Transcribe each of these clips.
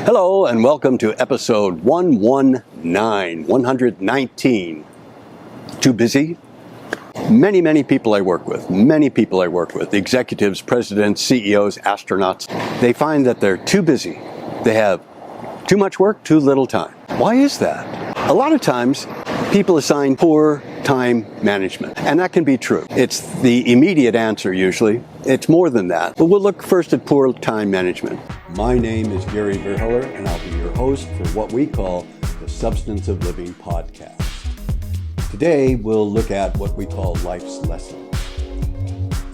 Hello and welcome to episode 119. Too busy? Many people I work with, executives, presidents, CEOs, astronauts, they find that they're too busy. They have too much work, too little time. Why is that? A lot of times people assign poor time management, and that can be true. It's the immediate answer usually. It's more than that, but we'll look first at poor time management. My name is Gary Verheller, and I'll be your host for what we call the Substance of Living podcast. Today, we'll look at what we call life's lessons.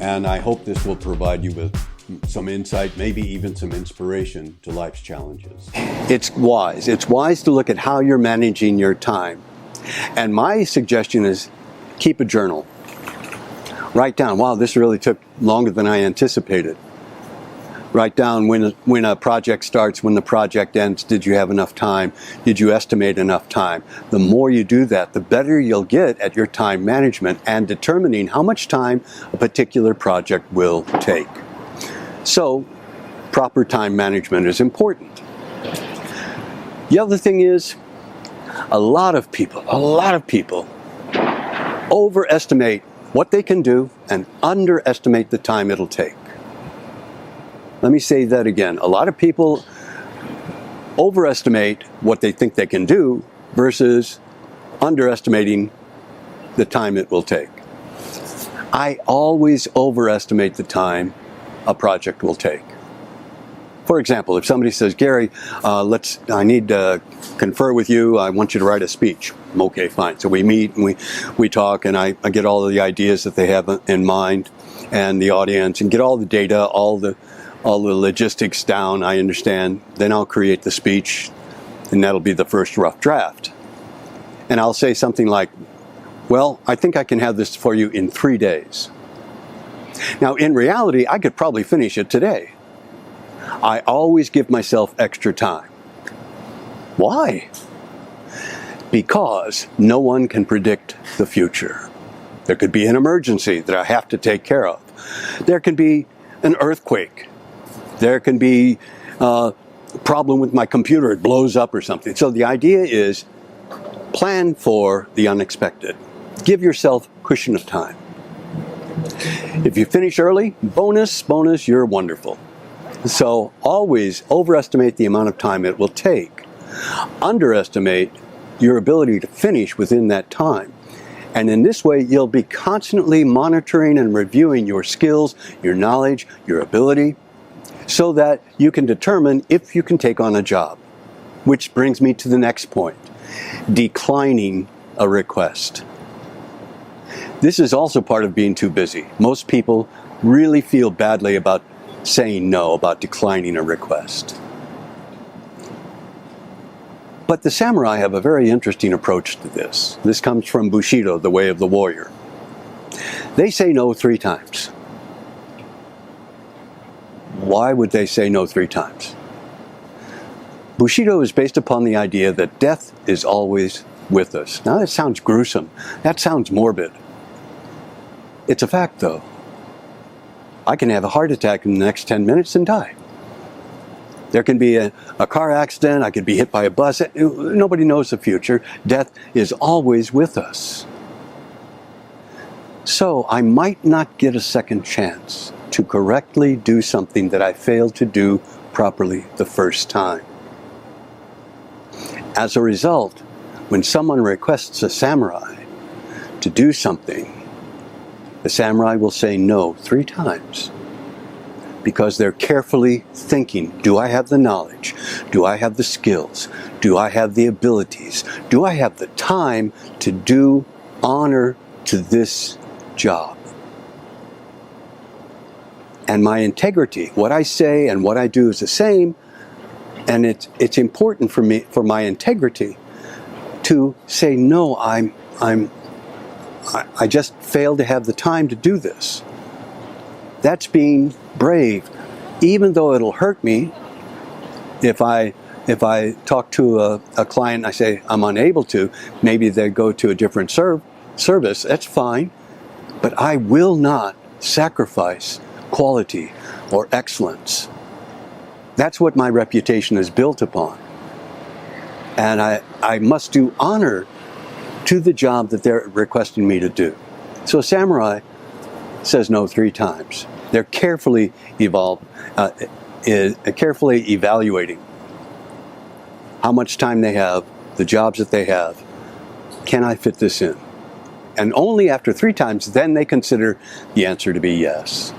And I hope this will provide you with some insight, maybe even some inspiration to life's challenges. It's wise to look at how you're managing your time. And my suggestion is keep a journal. Write down, wow, this really took longer than I anticipated. Write down when a project starts, when the project ends, did you have enough time? Did you estimate enough time? The more you do that, the better you'll get at your time management and determining how much time a particular project will take. So, proper time management is important. The other thing is, a lot of people overestimate what they can do and underestimate the time it'll take. Let me say that again. A lot of people overestimate what they think they can do versus underestimating the time it will take. I always overestimate the time a project will take. For example, if somebody says, Gary, I need to confer with you. I want you to write a speech. Okay, fine. So we meet and we talk, and I get all of the ideas that they have in mind and the audience, and get all the data, all the logistics down. I understand. Then I'll create the speech, and that'll be the first rough draft. And I'll say something like, well, I think I can have this for you in 3 days. Now, in reality, I could probably finish it today. I always give myself extra time. Why? Because no one can predict the future. There could be an emergency that I have to take care of. There can be an earthquake. There can be a problem with my computer. It blows up or something. So the idea is plan for the unexpected. Give yourself cushion of time. If you finish early, bonus, you're wonderful. So always overestimate the amount of time it will take. Underestimate your ability to finish within that time. And in this way, you'll be constantly monitoring and reviewing your skills, your knowledge, your ability, so that you can determine if you can take on a job. Which brings me to the next point, declining a request. This is also part of being too busy. Most people really feel badly about saying no, about declining a request. But the samurai have a very interesting approach to this. This comes from Bushido, the way of the warrior. They say no 3 times. Why would they say no 3 times? Bushido is based upon the idea that death is always with us. Now that sounds gruesome. That sounds morbid. It's a fact, though. I can have a heart attack in the next 10 minutes and die. There can be a car accident. I could be hit by a bus. Nobody knows the future. Death is always with us. So I might not get a second chance to correctly do something that I failed to do properly the first time. As a result, when someone requests a samurai to do something, the samurai will say no 3 times because they're carefully thinking, do I have the knowledge? Do I have the skills? Do I have the abilities? Do I have the time to do honor to this job? And my integrity, what I say and what I do is the same, and it's important for me, for my integrity, to say no, I just failed to have the time to do this. That's being brave, even though it'll hurt me. If I talk to a client and I say I'm unable to, maybe they go to a different service, that's fine. But I will not sacrifice quality or excellence. That's what my reputation is built upon. And I must do honor to the job that they're requesting me to do. So Samurai says no 3 times. They're carefully evaluating how much time they have, the jobs that they have. Can I fit this in? And only after 3 times, then they consider the answer to be yes.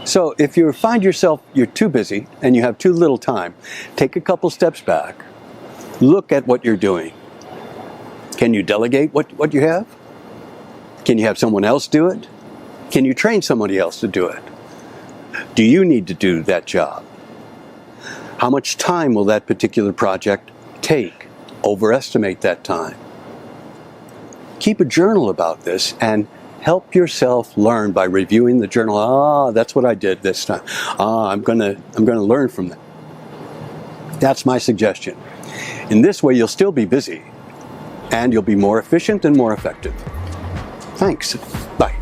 So if you find yourself, you're too busy and you have too little time, take a couple steps back, look at what you're doing. Can you delegate what you have? Can you have someone else do it? Can you train somebody else to do it? Do you need to do that job? How much time will that particular project take? Overestimate that time. Keep a journal about this and help yourself learn by reviewing the journal. That's what I did this time. I'm gonna learn from that. That's my suggestion. In this way, you'll still be busy, and you'll be more efficient and more effective. Thanks. Bye.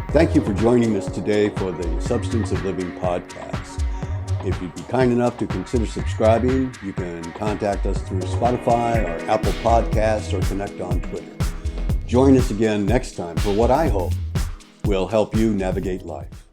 Thank you for joining us today for the Substance of Living podcast. If you'd be kind enough to consider subscribing, you can contact us through Spotify or Apple Podcasts or connect on Twitter. Join us again next time for what I hope will help you navigate life.